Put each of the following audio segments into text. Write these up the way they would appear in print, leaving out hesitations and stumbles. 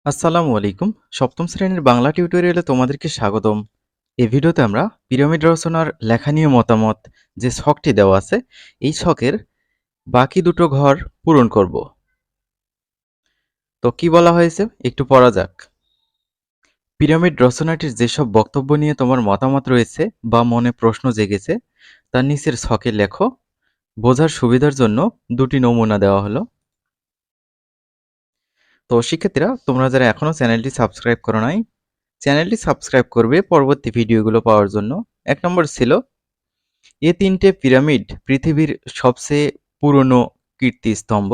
আসসালামু আলাইকুম। সপ্তম শ্রেণীর বাংলা টিউটোরিয়ালে তোমাদেরকে স্বাগতম। এই ভিডিওতে আমরা পিরামিড রচনার লেখা নিয়ে মতামত যে ছকটি দেওয়া আছে, এই ছকের বাকি দুটো ঘর পূরণ করব। তো কি বলা হয়েছে একটু পড়া যাক। পিরামিড রচনাটির যেসব বক্তব্য নিয়ে তোমার মতামত রয়েছে বা মনে প্রশ্ন জেগেছে তার নিচের ছকে লেখো। বোঝার সুবিধার জন্য দুটি নমুনা দেওয়া হলো। তো শিক্ষার্থীরা, তোমরা যারা এখনো চ্যানেলটি সাবস্ক্রাইব করো নাই, চ্যানেলটি সাবস্ক্রাইব করবে পরবর্তী ভিডিওগুলো পাওয়ার জন্য। 1 নম্বর ছিল, এ তিনটে পিরামিড পৃথিবীর সবচেয়ে পুরনো কীর্তিস্তম্ভ।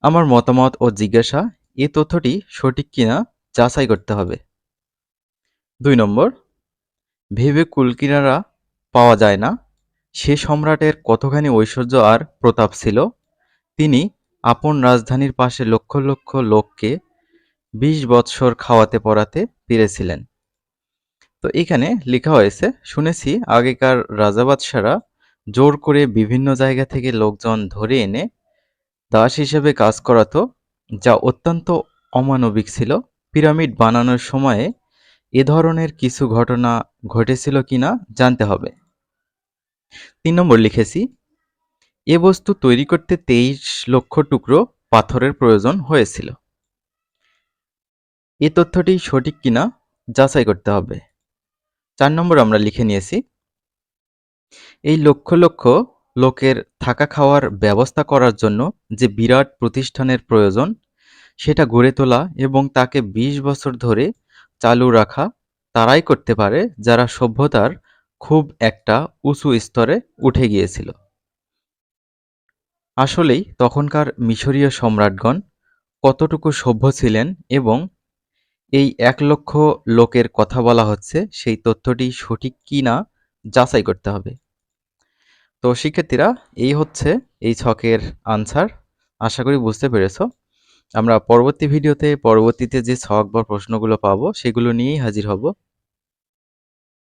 আমার মতামত ও জিজ্ঞাসা, এ তথ্যটি সঠিক কিনা যাচাই করতে হবে। 2 নম্বর, ভেবে কুলকিনারা পাওয়া যায় না, সে সম্রাটের কতখানি ঐশ্বর্য আর প্রতাপ ছিল, তিনি আপন রাজধানীর পাশে লক্ষ লক্ষ লোককে 20 বৎসর খাওয়াতে পরাতে পেরেছিলেন। তো এখানে লেখা হয়েছে, শুনেছি আগেকার রাজা-বাদশারা জোর করে বিভিন্ন জায়গা থেকে লোকজন ধরে এনে দাস হিসেবে কাজ করাতো, যা অত্যন্ত অমানবিক ছিল। পিরামিড বানানোর সময়ে এ ধরনের কিছু ঘটনা ঘটেছিল কিনা জানতে হবে। 3 নম্বর লিখেছি, এ বস্তু তৈরি করতে 23 লক্ষ টুকরো পাথরের প্রয়োজন হয়েছিল। এ তথ্যটি সঠিক কিনা যাচাই করতে হবে। 4 নম্বর আমরা লিখে নিয়েছি, এই লক্ষ লক্ষ লোকের থাকা খাওয়ার ব্যবস্থা করার জন্য যে বিরাট প্রতিষ্ঠানের প্রয়োজন, সেটা গড়ে তোলা এবং তাকে 20 বছর ধরে চালু রাখা তারাই করতে পারে যারা সভ্যতার খুব একটা উঁচু স্তরে উঠে গিয়েছিল। আসলেই তখনকার মিশরীয় সম্রাটগণ কতটুকু সভ্য ছিলেন এবং এই 1 লক্ষ লোকের কথা বলা হচ্ছে, সেই তথ্যটি সঠিক কিনা যাচাই করতে হবে। তো শিক্ষার্থীরা, এই হচ্ছে এই ছকের আনসার। আশা করি বুঝতে পেরেছো। আমরা পরবর্তী ভিডিওতে পরবর্তীতে যে ছক বা প্রশ্নগুলো পাবো সেগুলো নিয়েই হাজির হব।